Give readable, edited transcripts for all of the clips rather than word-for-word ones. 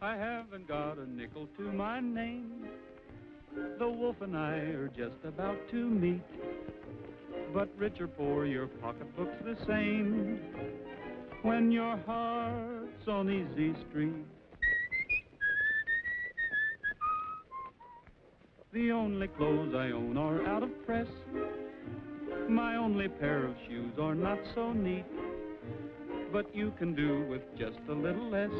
I haven't got a nickel to my name. The wolf and I are just about to meet. But rich or poor, your pocketbook's the same when your heart's on easy street. The only clothes I own are out of press. My only pair of shoes are not so neat. But you can do with just a little less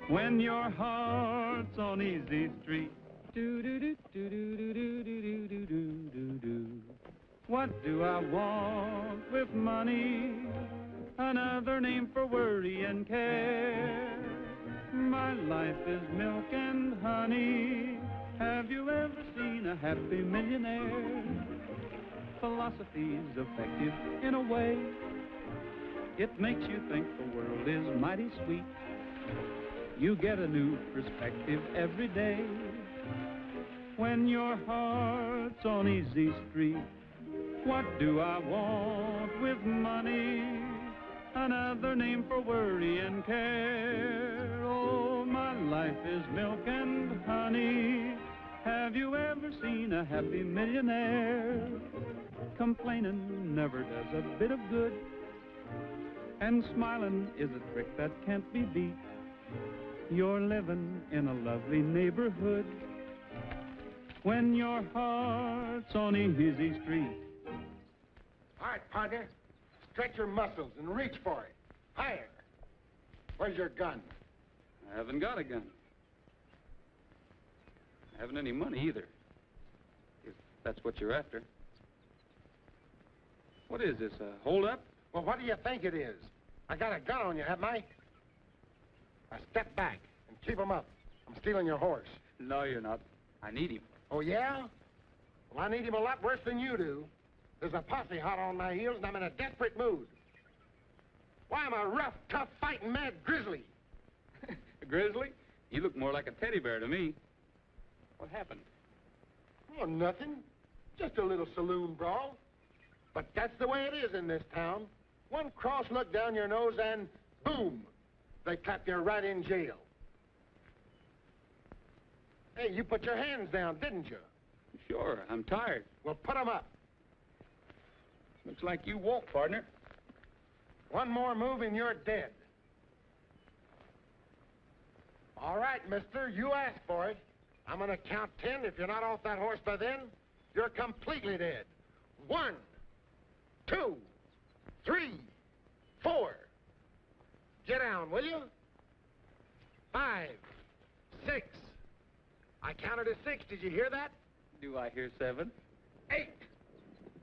when your heart's on easy street. Do do do do do do do do do do do do. What do I want with money? Another name for worry and care. My life is milk and honey. Have you ever seen a happy millionaire? Philosophy's effective in a way. It makes you think the world is mighty sweet. You get a new perspective every day when your heart's on easy street. What do I want with money? Another name for worry and care. Oh, my life is milk and honey. Have you ever seen a happy millionaire? Complaining never does a bit of good, and smiling is a trick that can't be beat. You're living in a lovely neighborhood when your heart's on easy street. All right, partner. Stretch your muscles and reach for it. Higher. Where's your gun? I haven't got a gun. I haven't any money either, if that's what you're after. What is this, a hold-up? Well, what do you think it is? I got a gun on you, haven't I? Now step back and keep him up. I'm stealing your horse. No, you're not. I need him. Oh, yeah? Well, I need him a lot worse than you do. There's a posse hot on my heels, and I'm in a desperate mood. Why, I'm a rough, tough, fighting, mad grizzly. A grizzly? You look more like a teddy bear to me. What happened? Oh, nothing. Just a little saloon brawl. But that's the way it is in this town. One cross look down your nose and boom, they clap you right in jail. Hey, you put your hands down, didn't you? Sure, I'm tired. Well, put 'em up. Looks like you won't, partner. One more move and you're dead. All right, mister, you asked for it. I'm gonna count 10. If you're not off that horse by then, you're completely dead. 1, 2, 3, 4. Get down, will you? 5, 6. I counted to 6. Did you hear that? Do I hear 7? 8,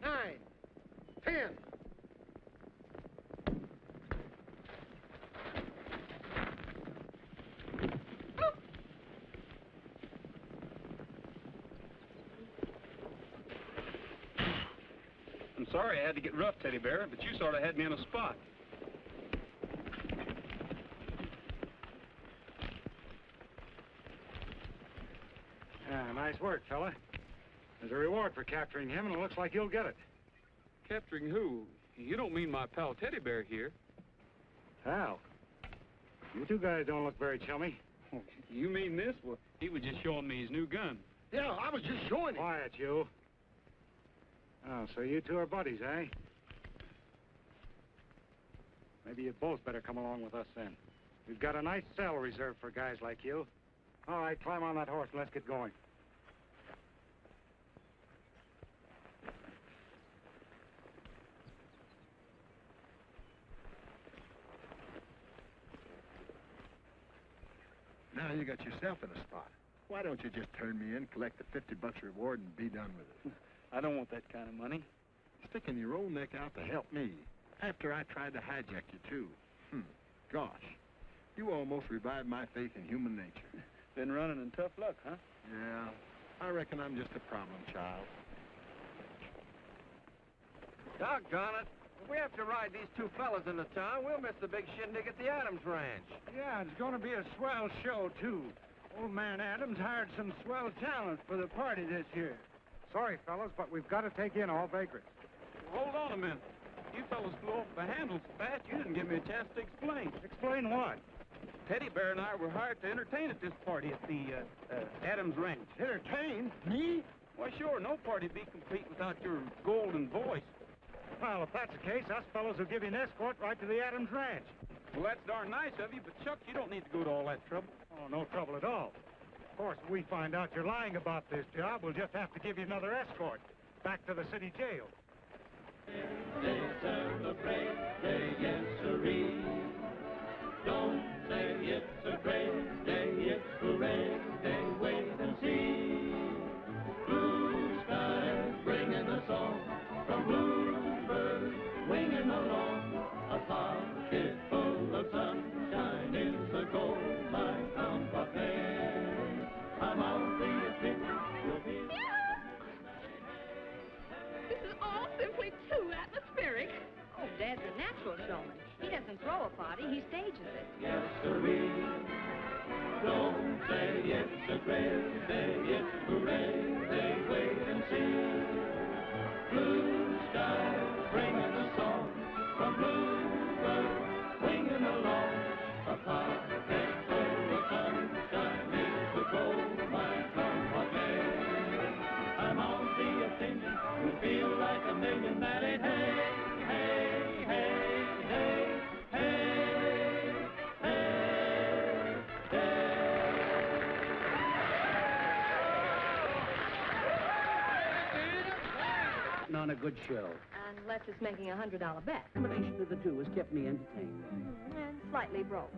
9, 10. I'm sorry I had to get rough, Teddy Bear, but you sort of had me on a spot. Nice work, fella. There's a reward for capturing him, and it looks like you'll get it. Capturing who? You don't mean my pal Teddy Bear here. Hal, you two guys don't look very chummy. Oh, you mean this? Well, he was just showing me his new gun. Yeah, I was just showing it. Quiet, you. Oh, so you two are buddies, eh? Maybe you both better come along with us then. We've got a nice cell reserved for guys like you. All right, climb on that horse and let's get going. Now you got yourself in a spot. Why don't you just turn me in, collect the $50 reward, and be done with it? I don't want that kind of money. Sticking your own neck out to help me, after I tried to hijack you, too. Gosh, you almost revived my faith in human nature. Been running in tough luck, huh? Yeah, I reckon I'm just a problem child. Doggone it. If we have to ride these two fellas into town, we'll miss the big shindig at the Adams Ranch. Yeah, it's going to be a swell show, too. Old man Adams hired some swell talent for the party this year. Sorry, fellas, but we've got to take in all vagrants. Hold on a minute. You fellas flew off the handle so fast you didn't give me a chance to explain. Explain what? Teddy Bear and I were hired to entertain at this party at the Adams Ranch. Entertain? Me? Why, sure, no party'd be complete without your golden voice. Well, if that's the case, us fellows will give you an escort right to the Adams Ranch. Well, that's darn nice of you, but Chuck, you don't need to go to all that trouble. Oh, no trouble at all. Of course, if we find out you're lying about this job, we'll just have to give you another escort back to the city jail. They celebrate, say yes, sirree. Don't say it's a great day, it's hooray day, wait and see. Blue skies bringing a song from bluebirds winging along. A pocket full of sunshine is the goal, my compadre. I'm on the opinion you'll be... This is all simply too atmospheric. Oh, Dad's a natural showman. He doesn't throw a party, he stages it. Yes, sirree. Don't say it's a great day, it's hooray day, wait and see. Blue skies bringing a song from bluebirds winging along. A pocket full of sunshine is the goal, my compadre. I'm on the opinion you feel like a million that ain't hey, hey, hey, hey, hey, hey, hey. On a good show. Unless it's making a $100 bet. Combination of the two has kept me entertained. And slightly broke.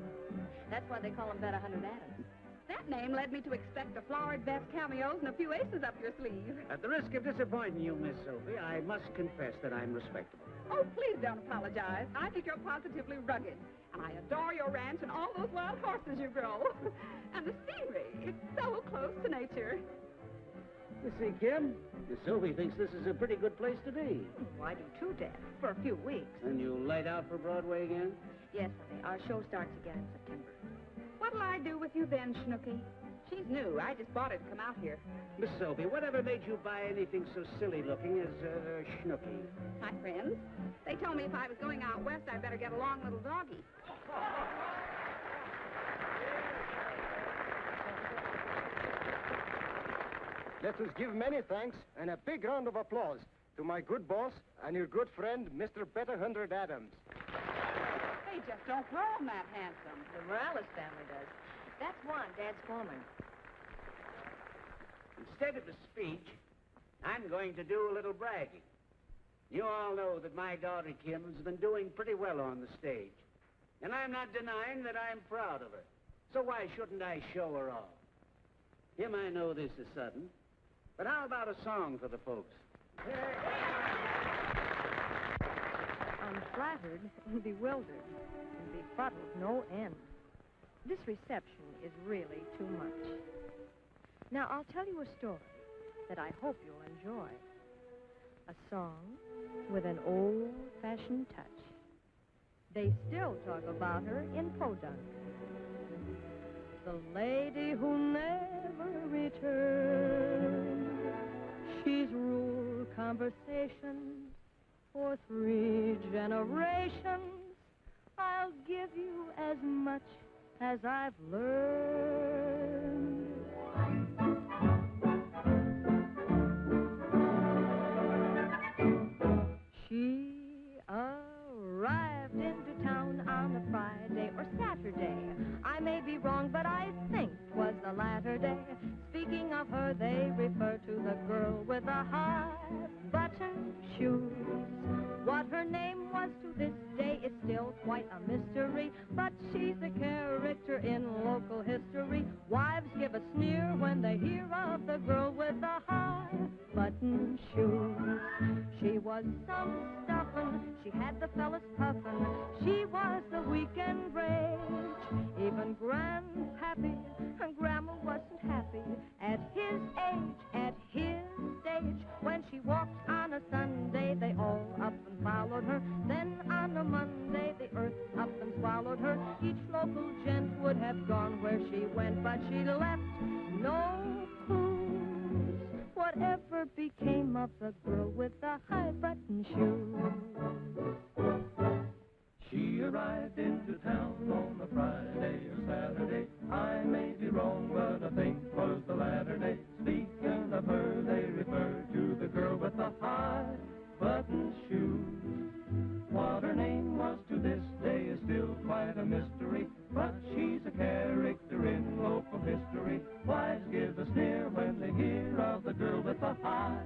That's why they call him Bet 100 Adams. That name led me to expect a flowered vest, cameos, and a few aces up your sleeve. At the risk of disappointing you, Miss Sophie, I must confess that I'm respectable. Oh, please don't apologize. I think you're positively rugged. And I adore your ranch and all those wild horses you grow. And the scenery, it's so close to nature. You see, Kim, Miss Sophie thinks this is a pretty good place to be. Oh, I do too, Dad. For a few weeks. And you'll light out for Broadway again? Yes, honey. Our show starts again in September. What'll I do with you then, Snooky? She's new. I just bought her to come out here. Miss Sophie, whatever made you buy anything so silly looking as Schnooky? My friends, they told me if I was going out west, I'd better get a long little doggy. Let us give many thanks and a big round of applause to my good boss and your good friend, Mr. Bet 100 Adams. They just don't grow 'em that handsome. The Morales family does. That's one, Dad's foreman. Instead of a speech, I'm going to do a little bragging. You all know that my daughter Kim has been doing pretty well on the stage. And I'm not denying that I'm proud of her. So why shouldn't I show her off? Kim, I know this is sudden, but how about a song for the folks? I'm flattered and bewildered and befuddled no end. This reception is really too much. Now, I'll tell you a story that I hope you'll enjoy. A song with an old-fashioned touch. They still talk about her in Podunk. The lady who never returned. She's ruled conversation for 3 generations. I'll give you as much as I've learned. She arrived into town on a Friday or Saturday. I may be wrong, but I think 'twas the latter day. Speaking of her, they refer to the girl with the high-button shoes. What her name was to this day is still quite a mystery, but she's a character in local history. Wives give a sneer when they hear of the girl with the high-button shoes. She was some stuffin', she had the fellas puffin'. She was the weekend rage. Even Grandpappy and Grandma wasn't happy at his age, at his stage. When she walked on a Sunday, they all up and followed her. Then on a Monday, the earth up and swallowed her. Each local gent would have gone where she went, but she left no clues. Whatever became of the girl with the high-button shoes? She arrived into town on a Friday or Saturday. button shoes. What her name was to this day is still quite a mystery, but she's a character in local history. Wives give a sneer when they hear of the girl with the high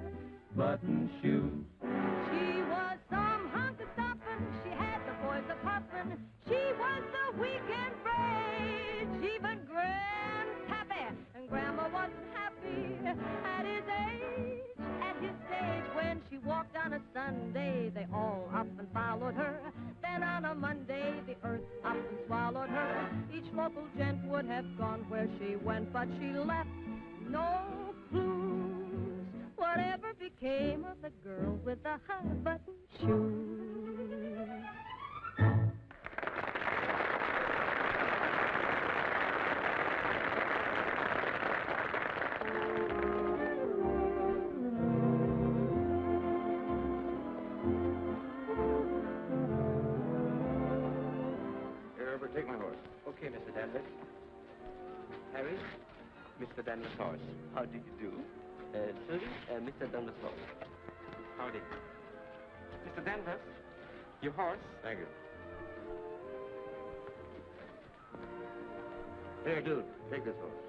button shoes. She was some hunk of stoppin', she had the boys a puffin'. She was the weekend rage, even Gram's happy, and Grandma wasn't happy at his age. At his stage, when she walked on a Sunday, they all up and followed her. Then on a Monday, the earth up and swallowed her. Each local gent would have gone where she went, but she left no clues. Whatever became of the girl with the high-button shoes? Take my horse. Okay, Mr. Danvers. Harry, Mr. Danvers' horse. How do you do? Sorry, Mr. Danvers' horse. Howdy. Mr. Danvers, your horse. Thank you. Here, dude, take this horse.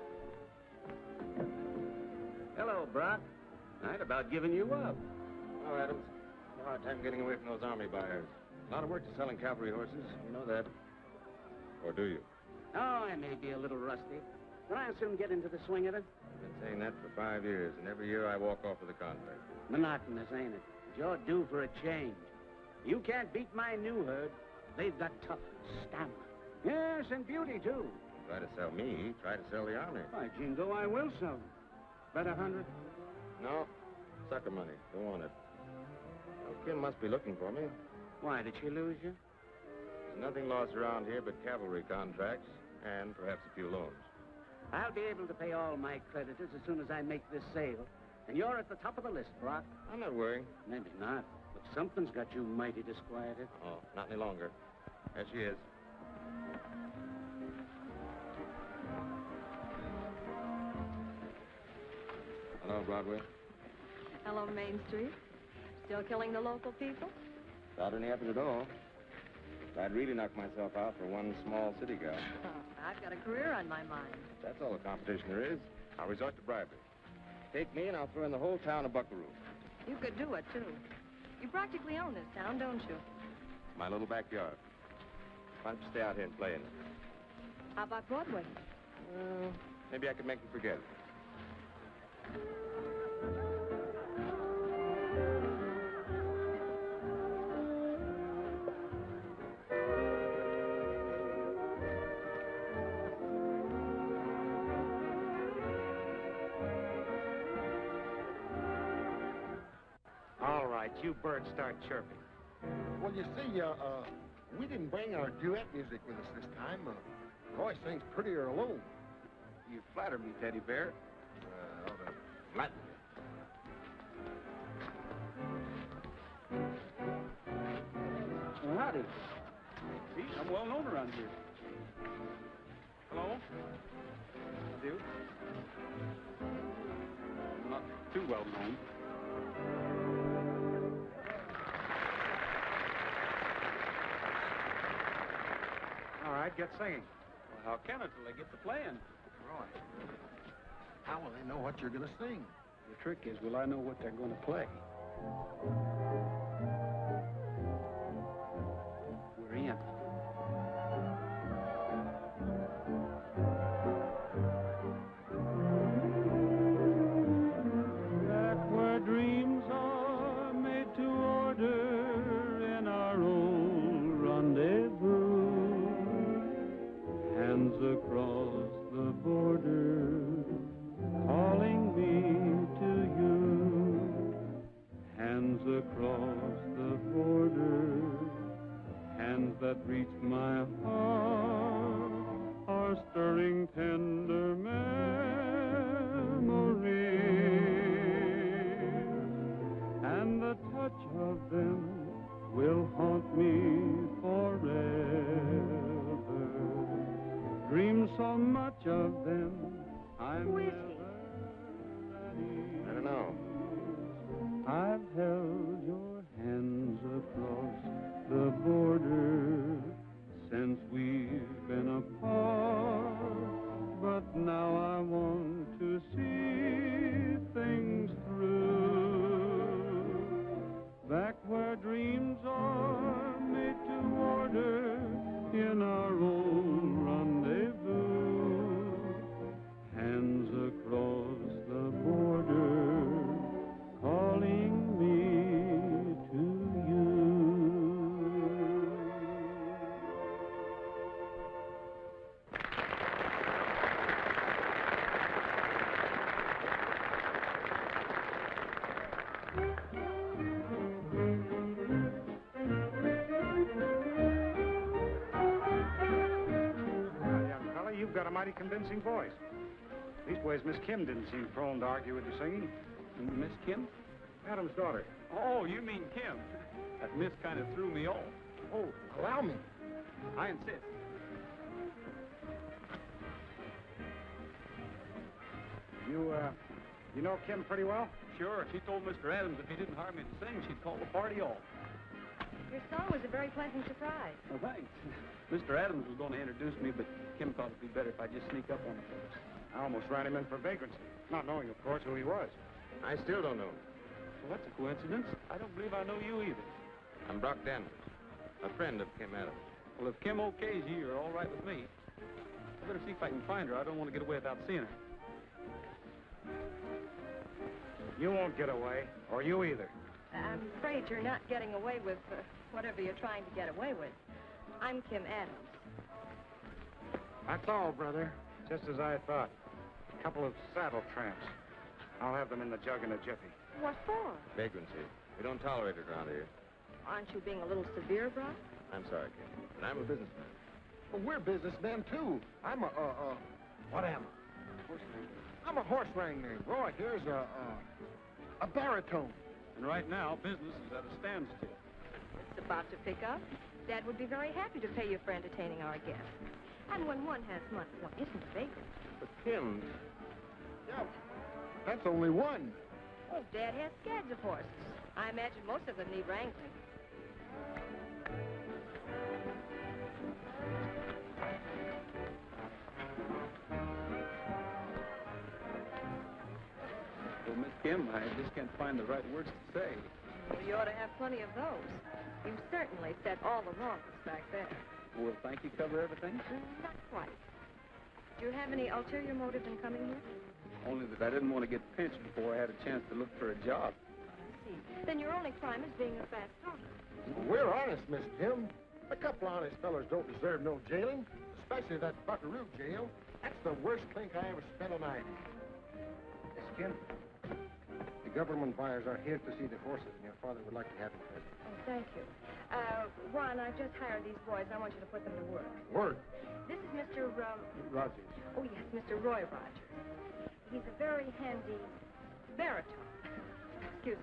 Hello, Brock. I'd about given you up. Oh, Adams. A hard time getting away from those army buyers. A lot of work to selling cavalry horses. You know that. Or do you? Oh, I may be a little rusty, but I'll soon get into the swing of it. I've been saying that for 5 years, and every year I walk off with a contract. Monotonous, ain't it? But you're due for a change. You can't beat my new herd. They've got toughness, stamina. Yes, and beauty, too. Try to sell me, try to sell the army. Why, Jingo, I will sell them. Bet 100? No, sucker money. Don't want it. Well, Kim must be looking for me. Why, did she lose you? There's nothing lost around here but cavalry contracts and perhaps a few loans. I'll be able to pay all my creditors as soon as I make this sale. And you're at the top of the list, Brock. I'm not worrying. Maybe not, but something's got you mighty disquieted. Oh, not any longer. There she is. Hello, Broadway. Hello, Main Street. Still killing the local people? Without any effort at all. I'd really knock myself out for one small city gal. Oh, I've got a career on my mind. That's all the competition there is. I'll resort to bribery. Take me and I'll throw in the whole town a buckaroo. You could do it, too. You practically own this town, don't you? My little backyard. Why don't you stay out here and play in it? How about Broadway? Well, maybe I could make you forget it. All right, you birds start chirping. Well, you see, we didn't bring our duet music with us this time. Roy sings prettier alone. You flatter me, Teddy Bear. Latin. Well, howdy. See, I'm well known around here. Hello? I do. Not too well known. All right, get singing. Well, how can it till they get to playing? Roy, how will they know what you're going to sing? The trick is, will I know what they're going to play? We're in. Back where dreams are made to order in our old rendezvous, hands across the border, calling me to you. Hands across the border, hands that reach my heart, are stirring tender memories, and the touch of them will haunt me forever. Dream so much of them, I'm Who is never he? ready. I don't know. I've held your hand mighty convincing voice. Leastways, Miss Kim didn't seem prone to argue with your singing. Miss Kim? Adam's daughter. Oh, you mean Kim. That miss kind of threw me off. Oh, allow me. I insist. You know Kim pretty well? Sure, she told Mr. Adams if he didn't hire me to sing, she'd call the party off. Your song was a very pleasant surprise. Well, thanks. Mr. Adams was going to introduce me, but Kim thought it'd be better if I just sneak up on him first. I almost ran him in for vagrancy, not knowing, of course, who he was. I still don't know him. Well, that's a coincidence. I don't believe I know you either. I'm Brock Danvers, a friend of Kim Adams. Well, if Kim okays you, you're all right with me. I better see if I can find her. I don't want to get away without seeing her. You won't get away, or you either. I'm afraid you're not getting away with whatever you're trying to get away with. I'm Kim Adams. That's all, brother. Just as I thought. A couple of saddle tramps. I'll have them in the jug in a jiffy. What for? Vagrancy. We don't tolerate it around here. Aren't you being a little severe, Brock? I'm sorry, Kim, but I'm a businessman. Well, we're businessmen, too. I'm what am I? Horse wrangler. I'm a horse wrangler. Roy, here's a baritone. And right now, business is at a standstill. It's about to pick up. Dad would be very happy to pay you for entertaining our guests. And when one has money, one isn't a vagrant. But Kim... Yeah, that's only one. Oh, Dad has scads of horses. I imagine most of them need wrangling. Well, Miss Kim, I just can't find the right words to say. Well, you ought to have plenty of those. You certainly said all the wrong ones back there. Will thank you cover everything? Not quite. Do you have any ulterior motive in coming here? Only that I didn't want to get pinched before I had a chance to look for a job. I see. Then your only crime is being a fast talker. We're honest, Miss Kim. A couple honest fellas don't deserve no jailing, especially that buckaroo jail. That's the worst clink I ever spent a night in. Miss Kim, the government buyers are here to see the horses, and your father would like to have them present. Oh, thank you. Juan, I've just hired these boys. I want you to put them to work. Work. This is Mr. Rogers. Oh, yes, Mr. Roy Rogers. He's a very handy baritone. Excuse me.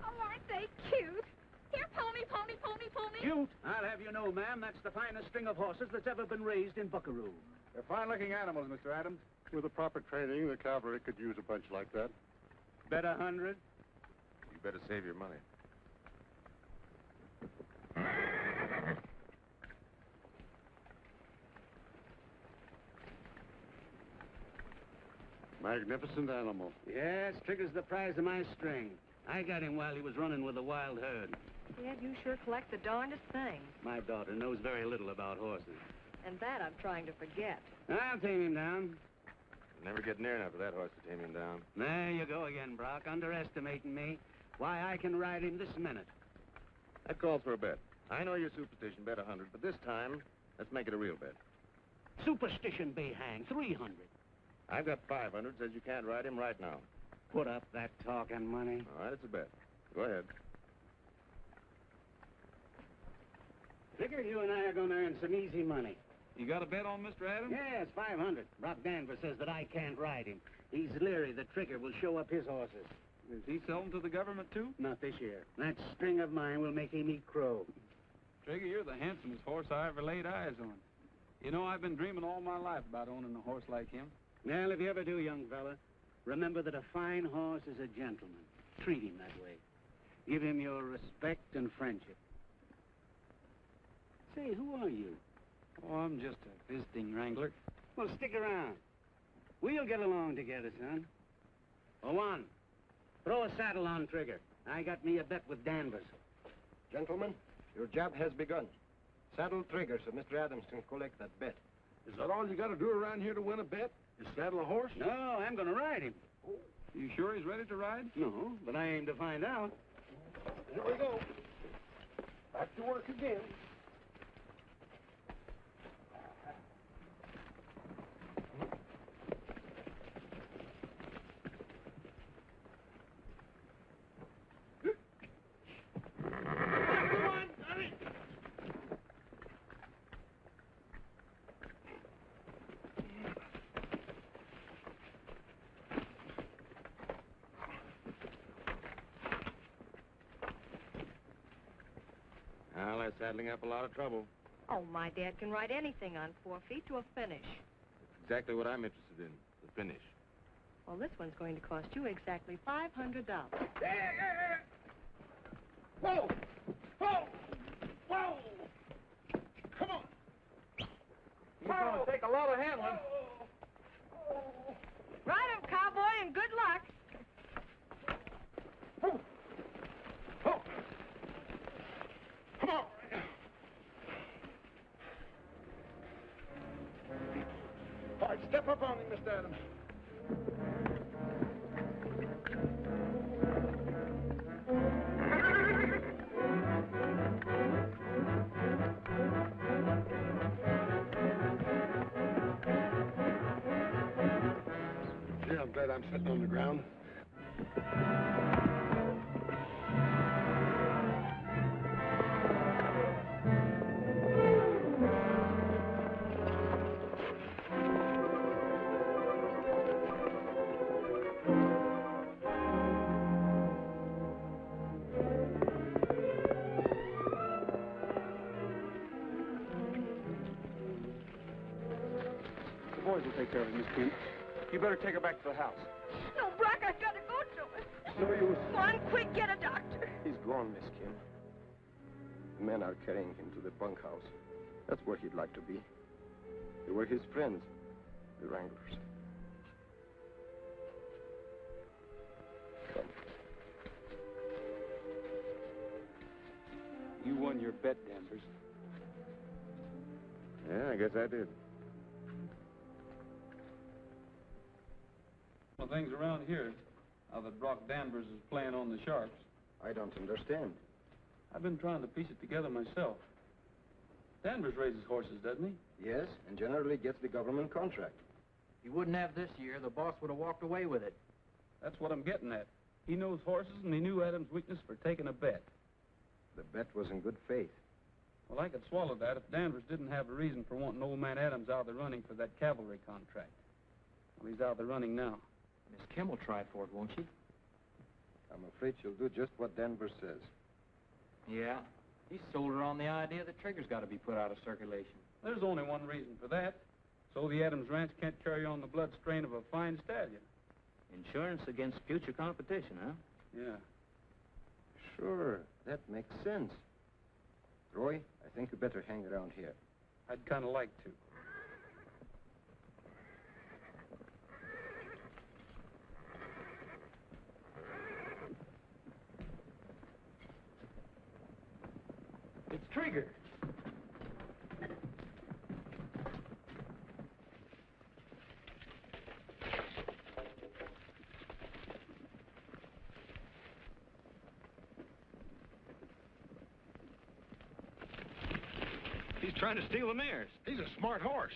Oh, aren't they cute? Here, pony, pony, pony, pony. Cute? I'll have you know, ma'am, that's the finest string of horses that's ever been raised in Buckaroo. They're fine-looking animals, Mr. Adams. With the proper training, the cavalry could use a bunch like that. Bet 100. You better save your money. Magnificent animal. Yes, Trigger's the prize of my string. I got him while he was running with the wild herd. Dad, you sure collect the darndest things. My daughter knows very little about horses. And that I'm trying to forget. I'll tame him down. You'll never get near enough of that horse to tame him down. There you go again, Brock, underestimating me. Why, I can ride him this minute. That calls for a bet. I know your superstition, bet 100, but this time, let's make it a real bet. Superstition be hanged, 300. I've got 500, says you can't ride him right now. Put up that talking money. All right, it's a bet. Go ahead. Figure you and I are going to earn some easy money. You got a bet on Mr. Adams? Yes, 500. Brock Danvers says that I can't ride him. He's leery that Trigger will show up his horses. Is he selling to the government, too? Not this year. That string of mine will make him eat crow. Trigger, you're the handsomest horse I ever laid eyes on. You know, I've been dreaming all my life about owning a horse like him. Well, if you ever do, young fella, remember that a fine horse is a gentleman. Treat him that way. Give him your respect and friendship. Say, who are you? Oh, I'm just a visiting wrangler. Well, stick around. We'll get along together, son. For one, throw a saddle on Trigger. I got me a bet with Danvers. Gentlemen, your job has begun. Saddle Trigger so Mr. Adams can collect that bet. Is that all you got to do around here to win a bet? Is saddle a horse? No, I'm going to ride him. You sure he's ready to ride? No, but I aim to find out. Here we go. Back to work again. guy's saddling up a lot of trouble. Oh, my dad can ride anything on 4 feet to a finish. That's exactly what I'm interested in, the finish. Well, this one's going to cost you exactly $500. Whoa! Whoa! Whoa! Come on! He's going to take a lot of handling. Ride him, cowboy, and good luck. Oh. Come on! All right, step up on him, Mr. Adams. Yeah, I'm glad I'm sitting on the ground. The boys will take care of it, Miss Kim. You better take her back to the house. No, Brock, I've got to go to him. No use. Go on, quick, get a doctor. He's gone, Miss Kim. The men are carrying him to the bunkhouse. That's where he'd like to be. They were his friends, the Wranglers. Come. You won your bet, Danvers. Yeah, I guess I did. Well, things around here, now that Brock Danvers is playing on the sharps. I don't understand. I've been trying to piece it together myself. Danvers raises horses, doesn't he? Yes, and generally gets the government contract. He wouldn't have this year. The boss would have walked away with it. That's what I'm getting at. He knows horses, and he knew Adam's weakness for taking a bet. The bet was in good faith. Well, I could swallow that if Danvers didn't have a reason for wanting old man Adams out of the running for that cavalry contract. Well, he's out of the running now. Miss Kim will try for it, won't she? I'm afraid she'll do just what Danvers says. Yeah. He sold her on the idea that Trigger's got to be put out of circulation. There's only one reason for that. So the Adams Ranch can't carry on the blood strain of a fine stallion. Insurance against future competition, huh? Yeah. Sure, that makes sense. Roy, I think you better hang around here. I'd kind of like to. It's Trigger. He's trying to steal the mares. He's a smart horse.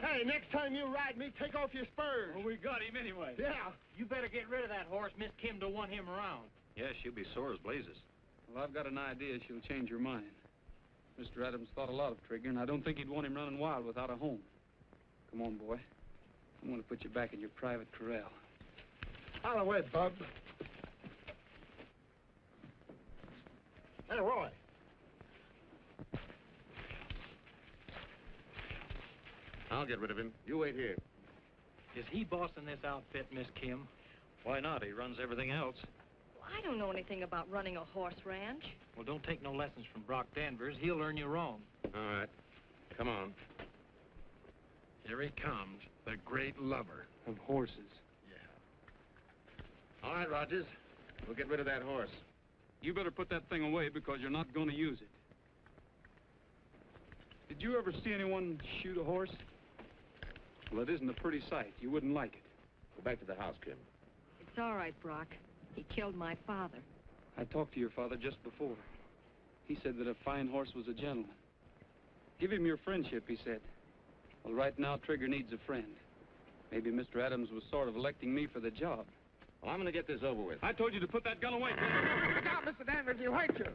Hey, next time you ride me, take off your spurs. Well, we got him anyway. Yeah. You better get rid of that horse. Miss Kim don't want him around. Yeah, she'll be sore as blazes. Well, I've got an idea she'll change her mind. Mr. Adams thought a lot of Trigger, and I don't think he'd want him running wild without a home. Come on, boy. I'm going to put you back in your private corral. Out of the way, bub. Hey, Roy. I'll get rid of him. You wait here. Is he bossing this outfit, Miss Kim? Why not? He runs everything else. I don't know anything about running a horse ranch. Well, don't take no lessons from Brock Danvers. He'll learn you wrong. All right. Come on. Here he comes, the great lover. Of horses. Yeah. All right, Rogers. We'll get rid of that horse. You better put that thing away because you're not going to use it. Did you ever see anyone shoot a horse? Well, it isn't a pretty sight. You wouldn't like it. Go back to the house, Kim. It's all right, Brock. He killed my father. I talked to your father just before. He said that a fine horse was a gentleman. Give him your friendship, he said. Well, right now, Trigger needs a friend. Maybe Mr. Adams was sort of electing me for the job. Well, I'm going to get this over with. I told you to put that gun away. Look out, Mr. Danvers, he'll hurt you.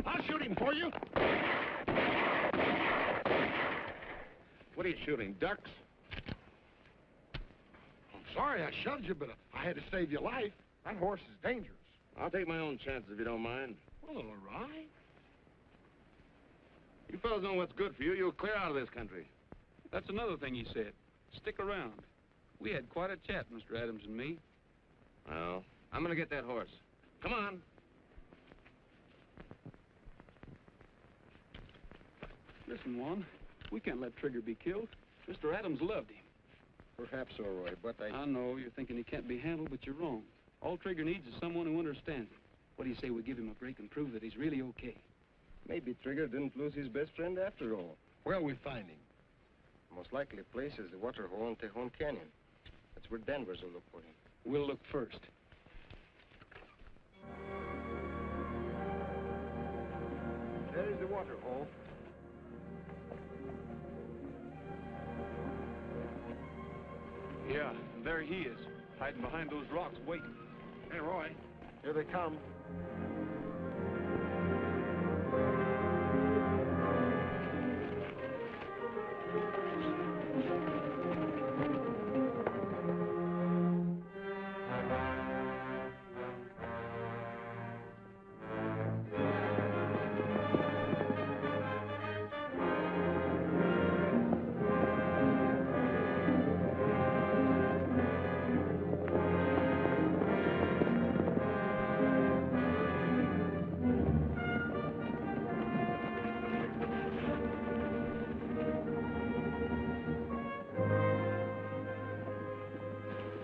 I'll shoot him for you. What are you shooting, ducks? I'm sorry I shoved you, but I had to save your life. That horse is dangerous. I'll take my own chances if you don't mind. Well, all right. You fellas know what's good for you. You'll clear out of this country. That's another thing he said. Stick around. We had quite a chat, Mr. Adams and me. Well, I'm gonna get that horse. Come on. Listen, Juan, we can't let Trigger be killed. Mr. Adams loved him. Perhaps so, Roy, but I know you're thinking he can't be handled, but you're wrong. All Trigger needs is someone who understands him. What do you say we give him a break and prove that he's really okay? maybe Trigger didn't lose his best friend after all. Where'll we find him? The most likely place is the water hole in Tejon Canyon. That's where Danvers will look for him. We'll look first. There's the water hole. Yeah, there he is, hiding behind those rocks, waiting. Hey, Roy, here they come.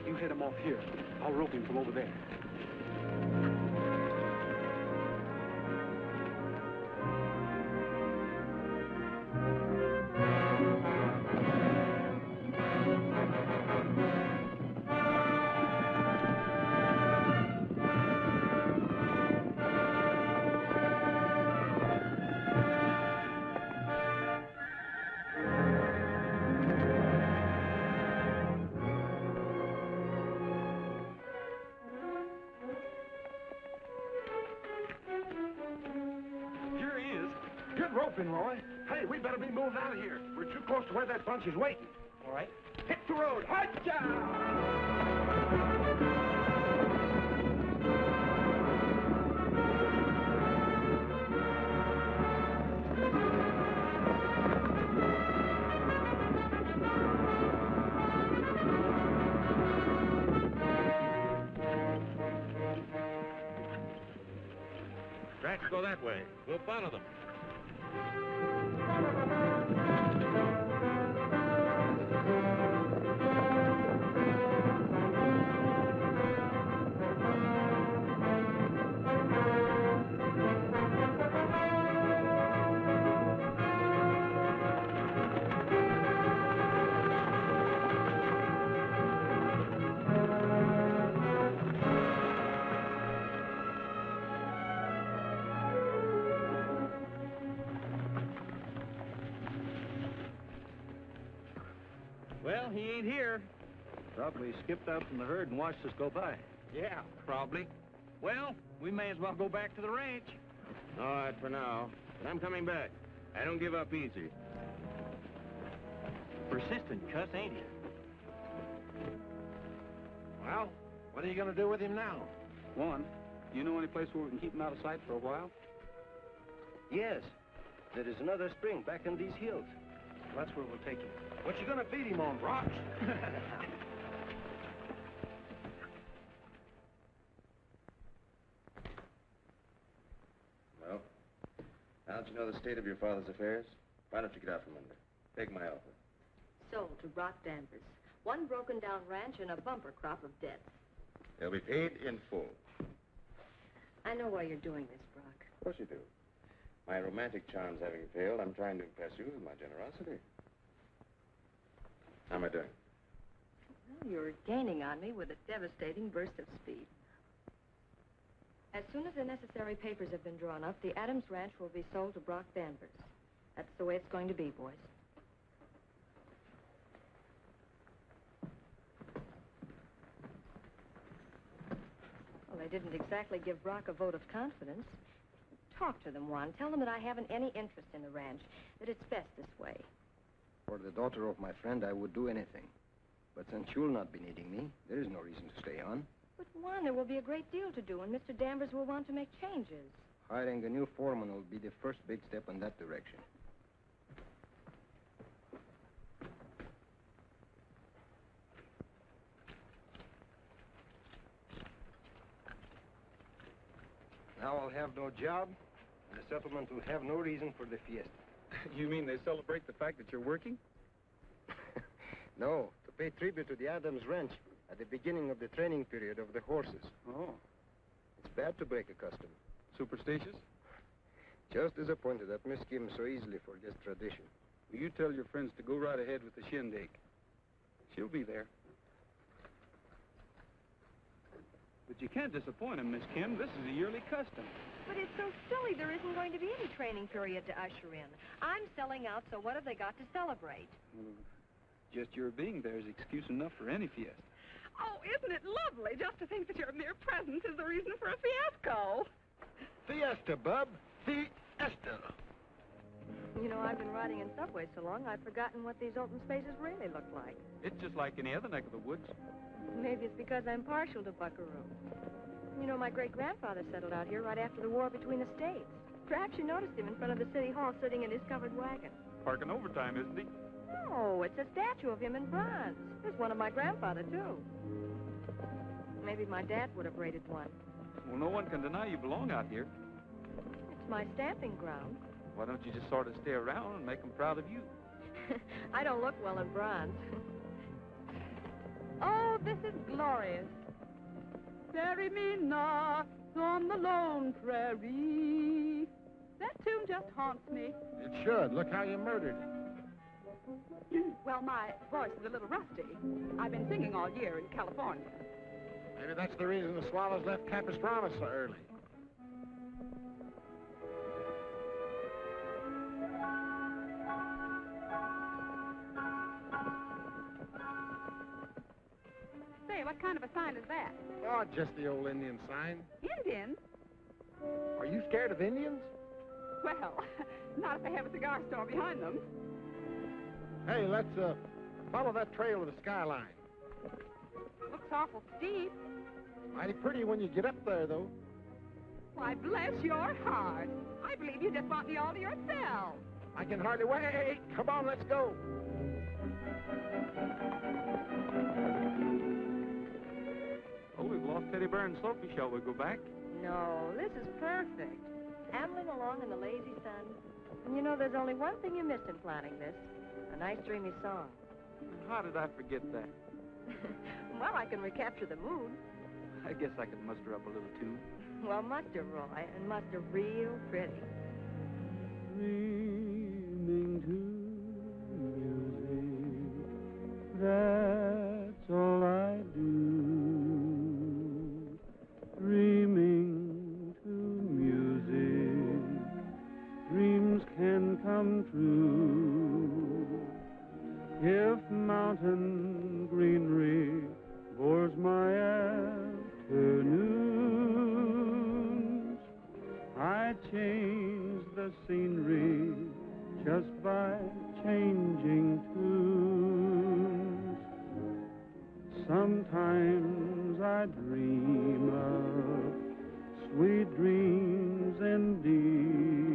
You hit him off here. I'll rope him from over there. Here he is. Good roping, Roy. Hey, we better be moving out of here. We're too close to where that bunch is waiting. All right. Hit the road. Hi-ya! Tracks go that way. We'll follow them. Well, he ain't here. Probably skipped out from the herd and watched us go by. Yeah, probably. Well, we may as well go back to the ranch. All right, for now. But I'm coming back. I don't give up easy. Persistent cuss, ain't he? Well, what are you going to do with him now? One, you know any place where we can keep him out of sight for a while? Yes. There is another spring back in these hills. That's where we'll take him. What you going to feed him on, rocks? Well, now that you know the state of your father's affairs, why don't you get out from under? Take my offer. Sold to Brock Danvers. One broken down ranch and a bumper crop of debts. They'll be paid in full. I know why you're doing this, Brock. Of course you do. My romantic charms having failed, I'm trying to impress you with my generosity. How am I doing? Well, you're gaining on me with a devastating burst of speed. As soon as the necessary papers have been drawn up, the Adams Ranch will be sold to Brock Danvers. That's the way it's going to be, boys. Well, they didn't exactly give Brock a vote of confidence. talk to them, Juan. Tell them that I haven't any interest in the ranch, that it's best this way. For the daughter of my friend, I would do anything. But since you'll not be needing me, there is no reason to stay on. But, Juan, there will be a great deal to do, and Mr. Danvers will want to make changes. Hiring a new foreman will be the first big step in that direction. Now I'll have no job, and the settlement will have no reason for the fiesta. You mean they celebrate the fact that you're working? No, to pay tribute to the Adams Ranch at the beginning of the training period of the horses. Oh. It's bad to break a custom. Superstitious? Just disappointed that Miss Kim so easily forgets tradition. Well, you tell your friends to go right ahead with the shindig. She'll be there. But you can't disappoint him, Miss Kim. This is a yearly custom. But it's so silly. There isn't going to be any training period to usher in. I'm selling out, so what have they got to celebrate? Just your being there is excuse enough for any fiesta. Oh, isn't it lovely just to think that your mere presence is the reason for a fiasco? Fiesta, bub. Fiesta. You know, I've been riding in subways so long, I've forgotten what these open spaces really look like. It's just like any other neck of the woods. Maybe it's because I'm partial to Buckaroo. You know, my great-grandfather settled out here right after the war between the states. Perhaps you noticed him in front of the city hall sitting in his covered wagon. Parking overtime, isn't he? No, it's a statue of him in bronze. There's one of my grandfather, too. Maybe my dad would have rated one. Well, no one can deny you belong out here. It's my stamping ground. Why don't you just sort of stay around and make them proud of you? I don't look well in bronze. Oh, this is glorious. Bury me not on the lone prairie. That tune just haunts me. It should. Look how you murdered it. Well, my voice is a little rusty. I've been singing all year in California. Maybe that's the reason the Swallows left Capistrano so early. Say, what kind of a sign is that? Oh, just the old Indian sign. Indians? Are you scared of Indians? Well, not if they have a cigar store behind them. Hey, let's follow that trail to the skyline. Looks awful steep. Mighty pretty when you get up there, though. Why, bless your heart. I believe you just want me all to yourself. I can hardly wait. Come on, let's go. Oh, we've lost Teddy Bear and Sophie. Shall we go back? No, this is perfect. Ambling along in the lazy sun. And you know, there's only one thing you missed in planning this. A nice dreamy song. How did I forget that? Well, I can recapture the mood. I guess I can muster up a little tune. Well, muster, Roy, and muster real pretty. Dreaming to music, that's all I do. Dreaming to music, dreams can come true. If mountain greenery bores my afternoons, I change the scenery just by changing tunes. Sometimes I dream of sweet dreams indeed,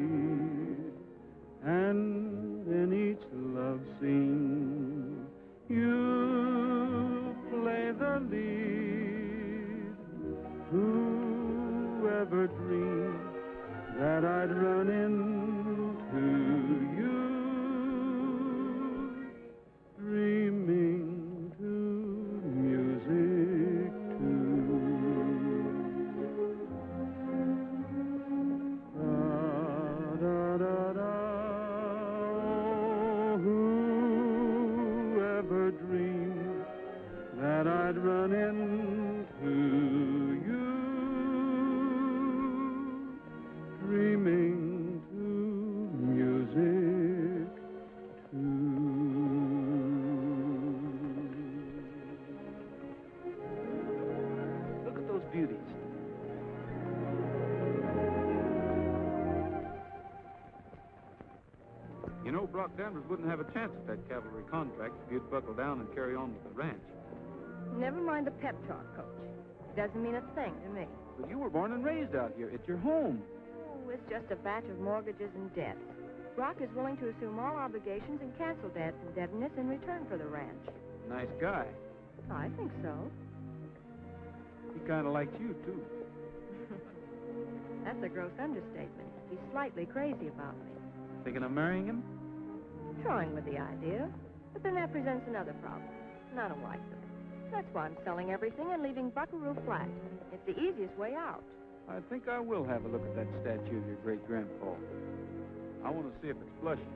and in each love scene you play the lead. Whoever dreamed that I'd run into you, dreaming to music too. Da da da da. Oh, whoever dreamed that I'd run into you, dreaming to music too. Look at those beauties. Doc Danvers wouldn't have a chance at that cavalry contract if you'd buckle down and carry on with the ranch. Never mind the pep talk, Coach. It doesn't mean a thing to me. But you were born and raised out here. It's your home. Oh, it's just a batch of mortgages and debt. Brock is willing to assume all obligations and cancel debts and indebtedness in return for the ranch. Nice guy. I think so. He kind of likes you, too. That's a gross understatement. He's slightly crazy about me. Thinking of marrying him? Toying with the idea. But then that presents another problem. And I don't like them. That's why I'm selling everything and leaving Buckaroo flat. It's the easiest way out. I think I will have a look at that statue of your great-grandpa. I want to see if it's blushing.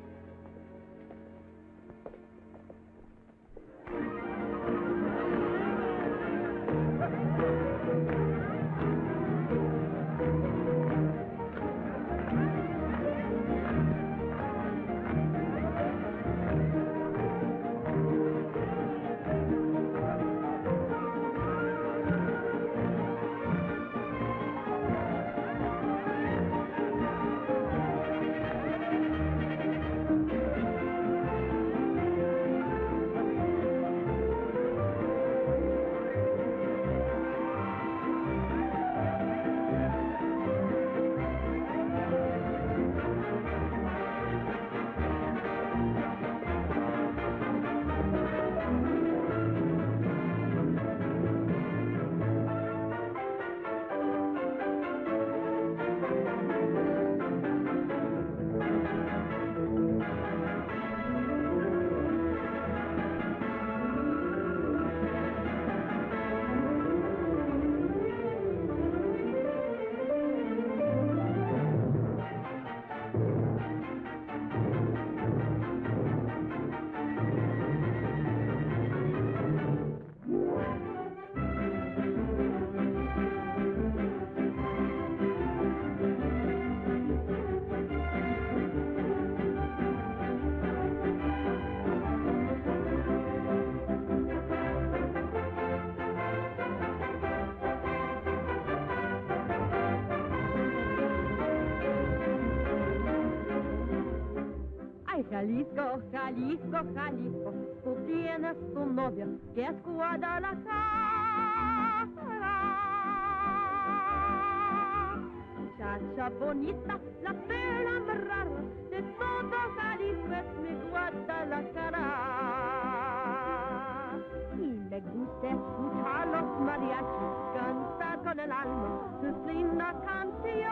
Jalisco, Jalisco, Jalisco, tú tienes tu novia que es Guadalajara. Muchacha bonita, la perla más rara de todo Jalisco es mi Guadalajara. Y me gusta escuchar los mariachis cantar con el alma sus lindas canciones.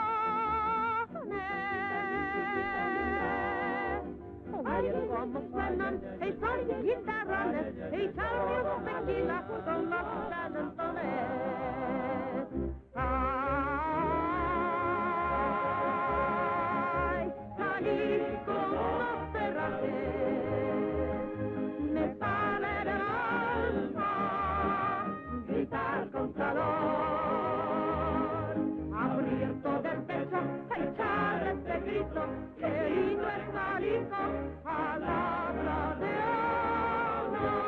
Oye cómo suenan esos guitarrones, echarme un tequila con los talentones. Ay, Jalisco, no te rajes, me sale del alma gritar con calor, abrir todo el pecho, echar este grito, querido es Jalisco. Palabra de honor.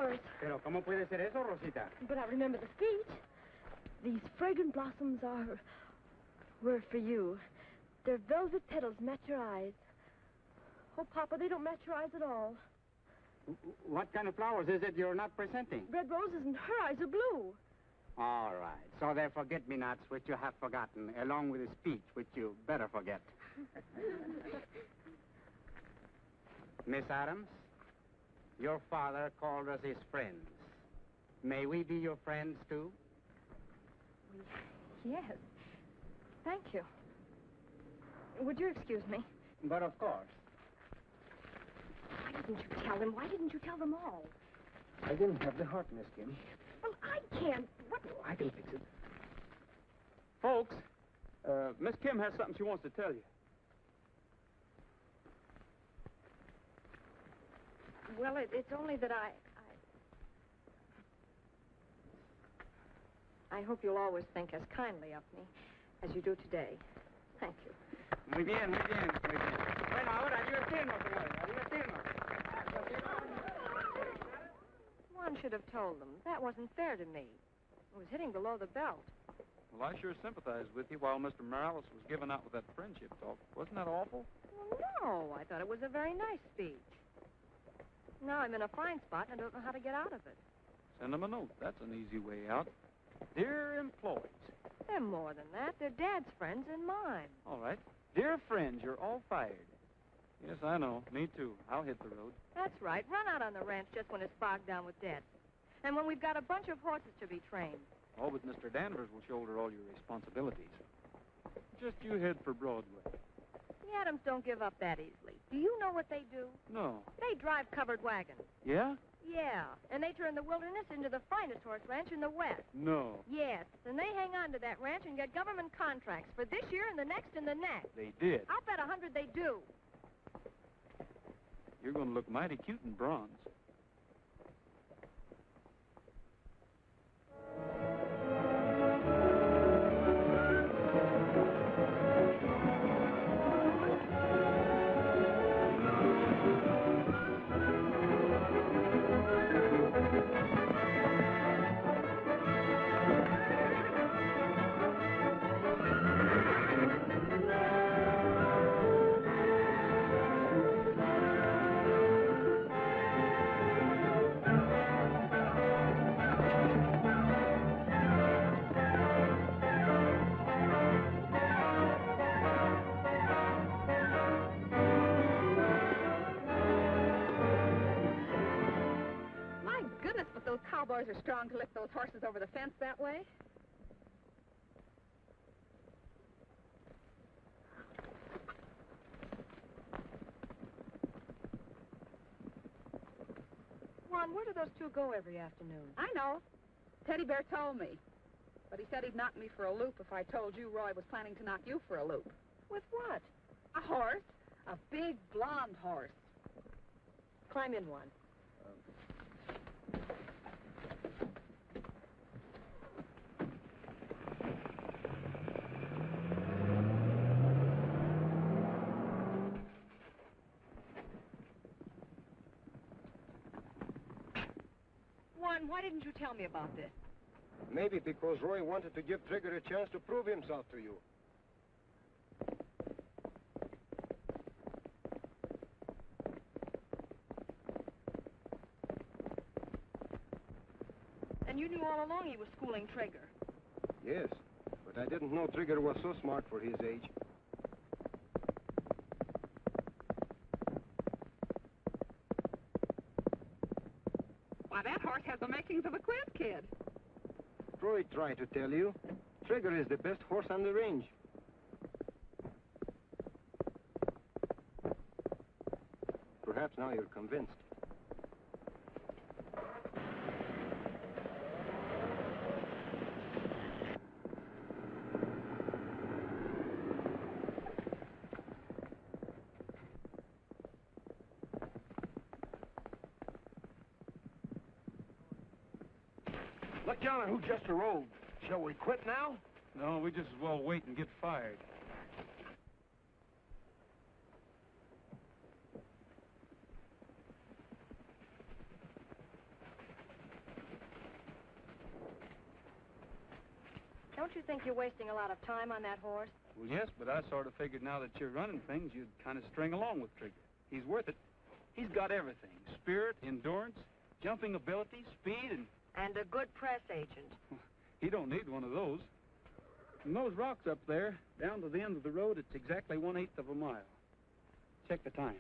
flowers. Pero ¿cómo puede ser eso, Rosita? But I remember the speech. These fragrant blossoms were for you. Their velvet petals match your eyes. Oh, Papa, they don't match your eyes at all. What kind of flowers is it you're not presenting? Red roses and her eyes are blue. All right. So they're forget-me-nots which you have forgotten, along with a speech which you better forget. Miss Adams, your father called us his friends. May we be your friends, too? Yes. Thank you. Would you excuse me? But of course. Why didn't you tell them? Why didn't you tell them all? I didn't have the heart, Miss Kim. Well, I can't. What? I can fix it. Folks, Miss Kim has something she wants to tell you. Well, it's only that I hope you'll always think as kindly of me as you do today. Thank you. Muy bien, muy bien, muy bien. Bueno, ahora, divertirnos, señores, a divertirnos. One should have told them. That wasn't fair to me. It was hitting below the belt. Well, I sure sympathized with you while Mr. Morales was giving out with that friendship talk. Wasn't that awful? Well, no, I thought it was a very nice speech. Now I'm in a fine spot and I don't know how to get out of it. Send them a note. That's an easy way out. Dear employees. They're more than that. They're Dad's friends and mine. All right. Dear friends, you're all fired. Yes, I know. Me too. I'll hit the road. That's right. Run out on the ranch just when it's bogged down with debt. And when we've got a bunch of horses to be trained. Oh, but Mr. Danvers will shoulder all your responsibilities. Just you head for Broadway. The Adams don't give up that easily. Do you know what they do? No. They drive covered wagons. Yeah? Yeah, and they turn the wilderness into the finest horse ranch in the West. No. Yes, and they hang on to that ranch and get government contracts for this year and the next and the next. They did. I'll bet 100 they do. You're going to look mighty cute in bronze. Cowboys are strong to lift those horses over the fence that way. Juan, where do those two go every afternoon? I know. Teddy Bear told me. But he said he'd knock me for a loop if I told you Roy was planning to knock you for a loop. With what? A horse. A big blonde horse. Climb in one. Juan, why didn't you tell me about this? Maybe because Roy wanted to give Trigger a chance to prove himself to you. And you knew all along he was schooling Trigger. Yes, but I didn't know Trigger was so smart for his age. Why, that horse has the makings of a quiz kid. Roy tried to tell you, Trigger is the best horse on the range. Perhaps now you're convinced. Look, John, who just arose. Shall we quit now? No, we just as well wait and get fired. Don't you think you're wasting a lot of time on that horse? Well, yes, but I sort of figured now that you're running things, you'd kind of string along with Trigger. He's worth it. He's got everything. Spirit, endurance, jumping ability, speed, and... And a good press agent. He don't need one of those. From those rocks up there, down to the end of the road, it's exactly 1/8 of a mile. Check the time.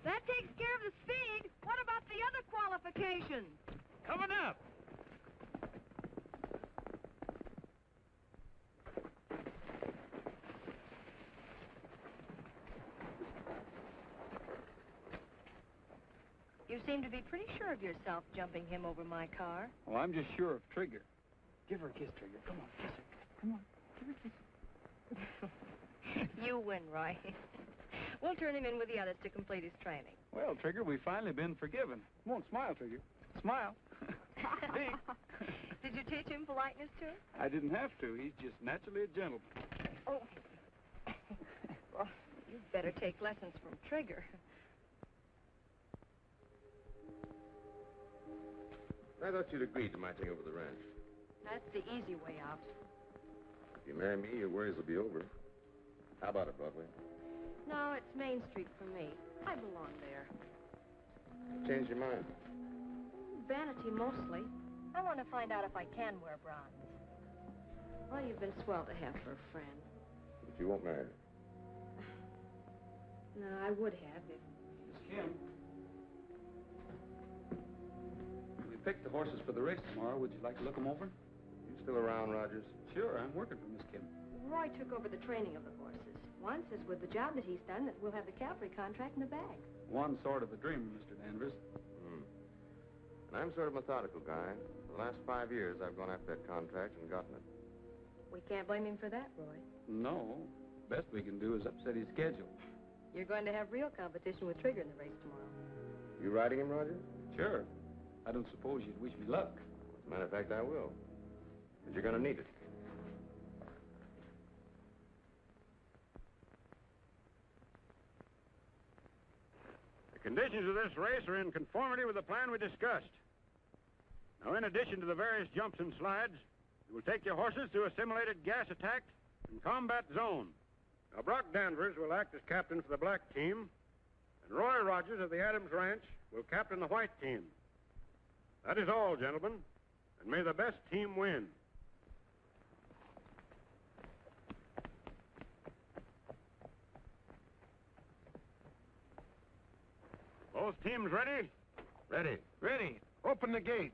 That takes care of the speed. What about the other qualifications? Coming up. You seem to be pretty sure of yourself jumping him over my car. Well, I'm just sure of Trigger. Give her a kiss, Trigger. Come on, kiss her. Come on, give her a kiss. You win, Roy. We'll turn him in with the others to complete his training. Well, Trigger, we've finally been forgiven. Come on, smile, Trigger. Smile. Big. Did you teach him politeness, too? I didn't have to. He's just naturally a gentleman. Oh. Well, you'd better take lessons from Trigger. I thought you'd agreed to my taking over the ranch. That's the easy way out. If you marry me, your worries will be over. How about it, Broadway? No, it's Main Street for me. I belong there. Change your mind. Vanity, mostly. I want to find out if I can wear bronze. Well, you've been swell to have for a friend. But you won't marry her. No, I would have if... Miss Kim. We picked the horses for the race tomorrow. Would you like to look them over? You still around, Rogers? Sure, I'm working for Miss Kim. Roy took over the training of the horses. One says with the job that he's done that we'll have the cavalry contract in the bag. One sort of a dreamer, Mr. Danvers. And I'm sort of a methodical guy. For the last 5 years, I've gone after that contract and gotten it. We can't blame him for that, Roy. No. Best we can do is upset his schedule. You're going to have real competition with Trigger in the race tomorrow. You riding him, Roger? Sure. I don't suppose you'd wish me luck. As a matter of fact, I will. But you're going to need it. The conditions of this race are in conformity with the plan we discussed. Now, in addition to the various jumps and slides, you will take your horses through a simulated gas attack and combat zone. Now, Brock Danvers will act as captain for the black team, and Roy Rogers of the Adams Ranch will captain the white team. That is all, gentlemen, and may the best team win. Both teams ready? Ready. Ready. Open the gate.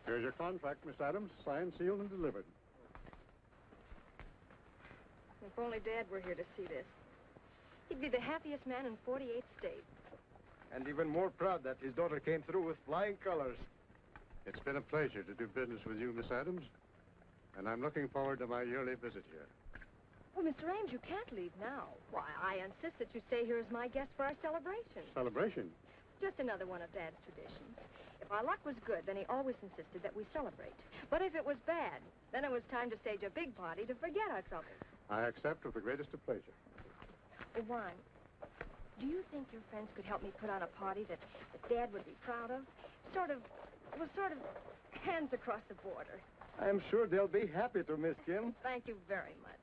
Here's your contract, Miss Adams. Signed, sealed, and delivered. If only Dad were here to see this. He'd be the happiest man in 48 states. And even more proud that his daughter came through with flying colors. It's been a pleasure to do business with you, Miss Adams. And I'm looking forward to my yearly visit here. Oh, Mr. Ames, you can't leave now. Why, I insist that you stay here as my guest for our celebration. Celebration? Just another one of Dad's traditions. If our luck was good, then he always insisted that we celebrate. But if it was bad, then it was time to stage a big party to forget our troubles. I accept with the greatest of pleasure. Oh, Warren, do you think your friends could help me put on a party that Dad would be proud of? Sort of hands across the border. I'm sure they'll be happy to, Miss Kim. Thank you very much.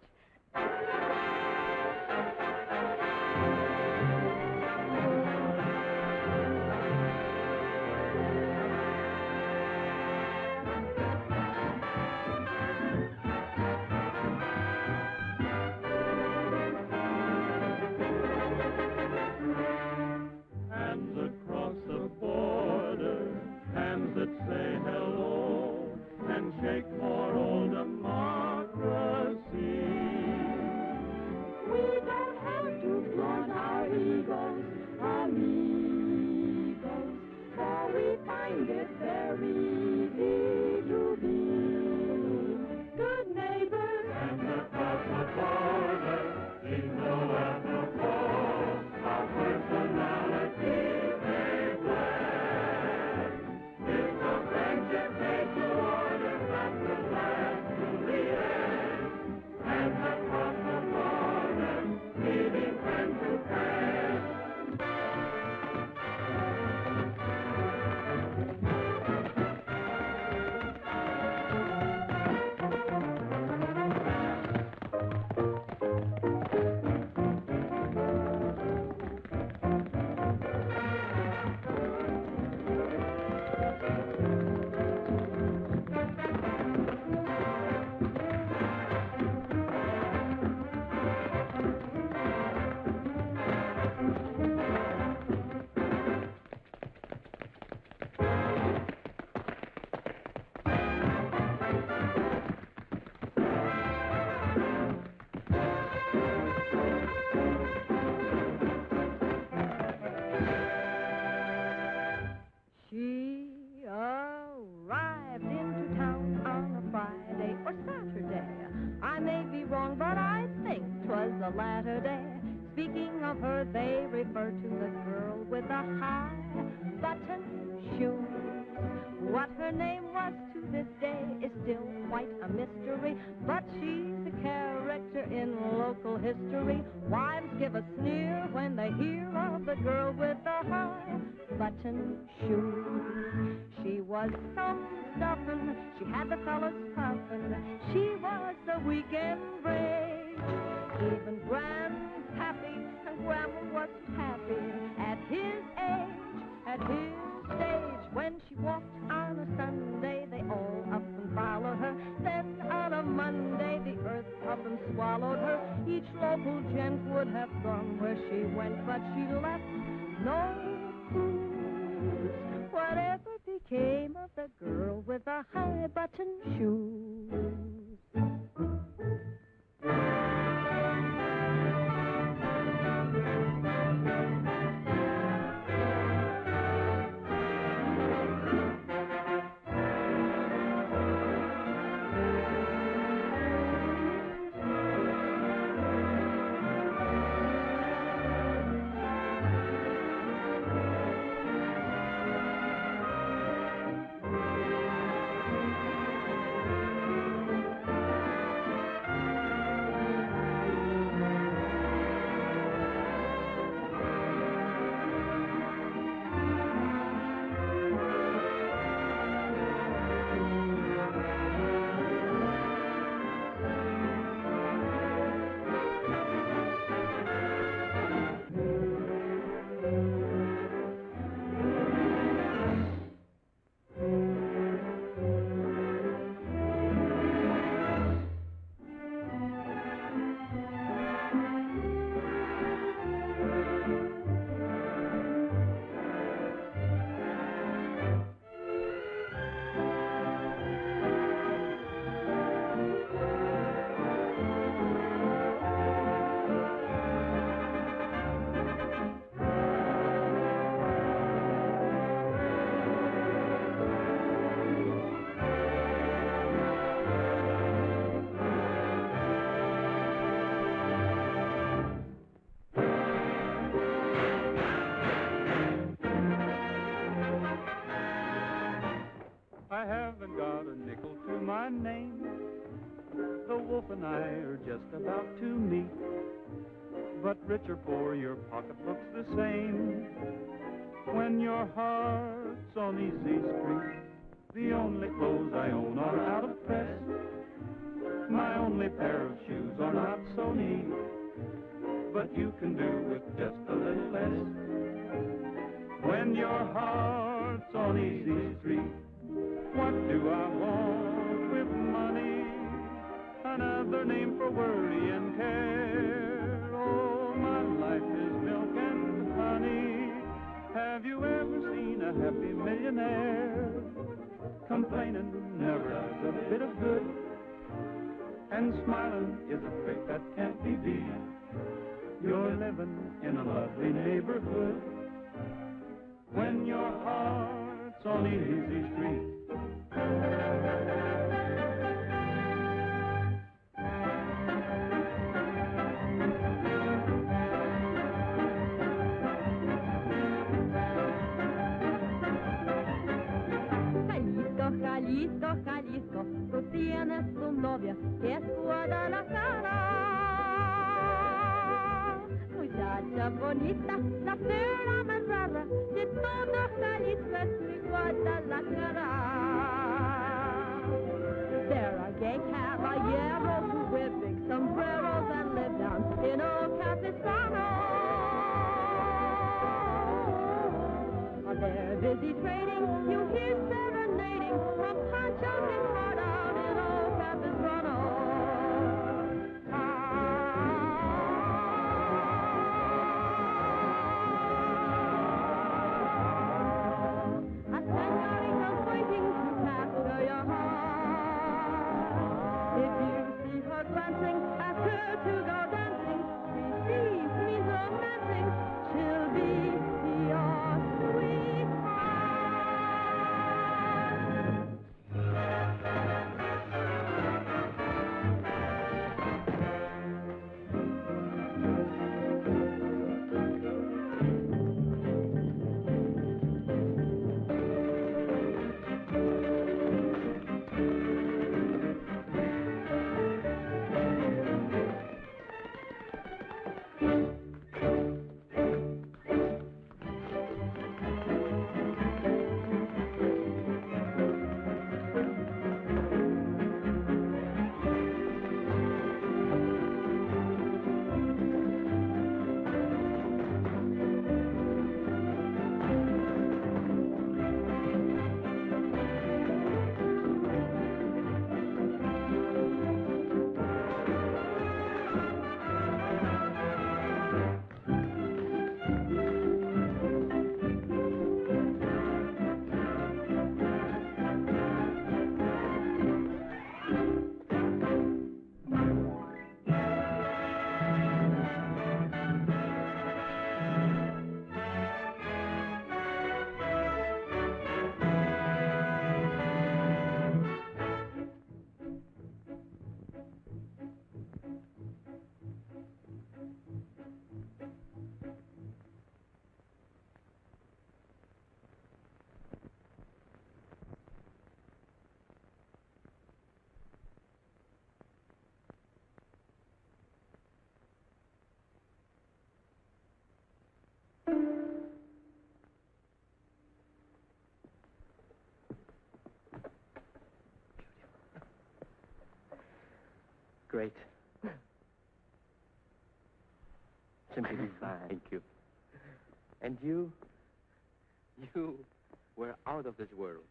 Hands across the border, hands that say hello, and shake for old democracy. We don't have to flaunt our egos, amigos, for we find it very easy to be good neighbors. Hands across the border, jingle at the falls, our personality they blend. It's a friendship made to order that will last to the end. Hands across the border, leaving friend to friend. She arrived into town on a Friday or Saturday. I may be wrong, but I think 'twas the latter day. Speaking of her, they refer to the girl with the high-button shoes. What her name was to this day is still quite a mystery, but she's a character in local history. Wives give a sneer when they hear of the girl with the high-button shoes. She was some stuffin', she had the fellas puffin', she was the weekend rage. Even Grandpappy and Grandma wasn't happy at his age, at his stage. When she walked on a Sunday, they all up and followed her. Then on a Monday, the earth up and swallowed her. Each local gent would have gone where she went, but she left no clues. Whatever became of the girl with the high-button shoes? nickel to my name. The wolf and I are just about to meet, but rich or poor, your pocketbook's the same. When your heart's on easy street, the only clothes I own are out of press. My only pair of shoes are not so neat, but you can do with just a little less. When your heart's on easy street, what do I want with money? Another name for worry and care. Oh, my life is milk and honey. Have you ever seen a happy millionaire? Complaining never does a bit of good, and smiling is a trick that can't be beat. You're living in a lovely neighborhood when your heart's on easy street. Jalisco, Jalisco, tú tienes un novio que es Guadalajara. Muchacha bonita, la fera más rara de todo Jalisco es mi Guadalajara. There are gay caballeros who wear big sombreros and live down in old Capistrano. They're busy trading, you hear serenading from ponchos and hard out in old Capistrano. A senorita's waiting to capture your heart. If you see her glancing, ask her to go dancing. Receive means romancing, she'll be your sweet. Great. Simply fine. Thank you. And you were out of this world.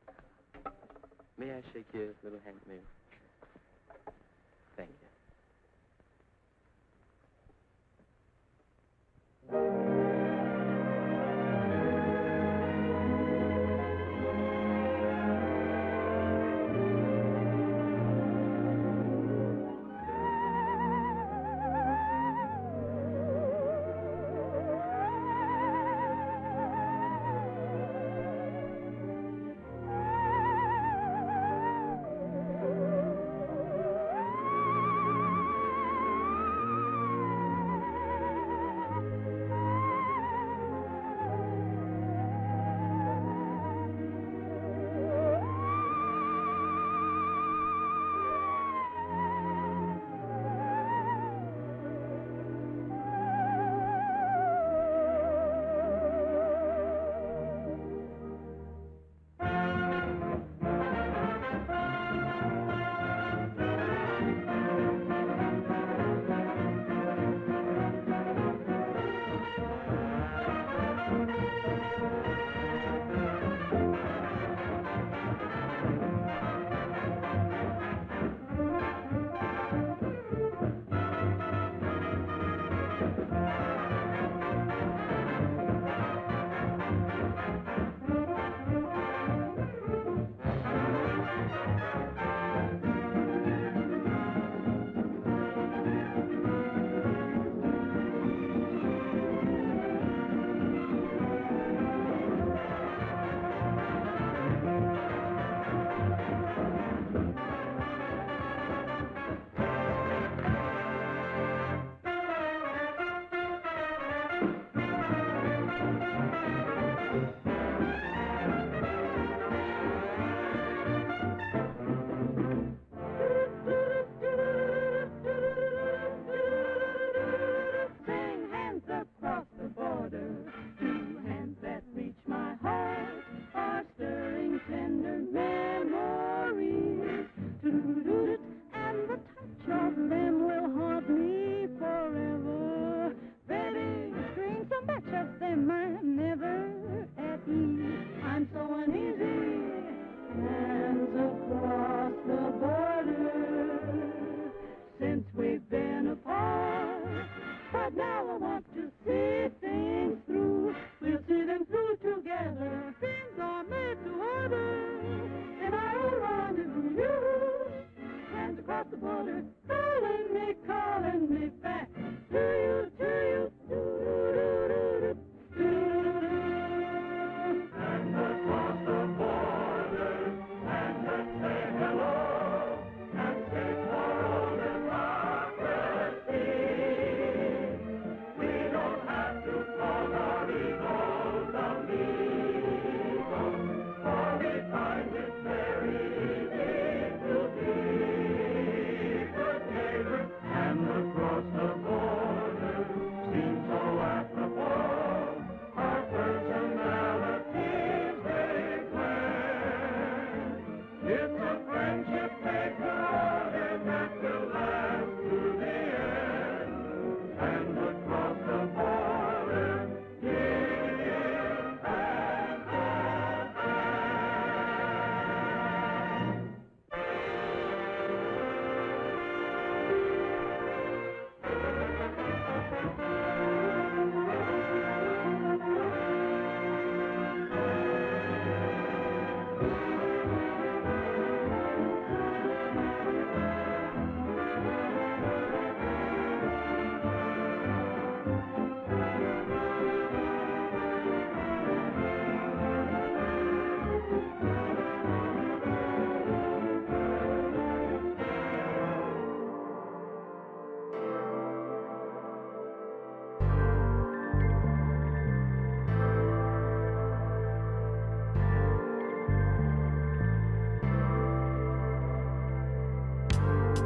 May I shake your little hand, Mayor? Thank you.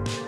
Thank you.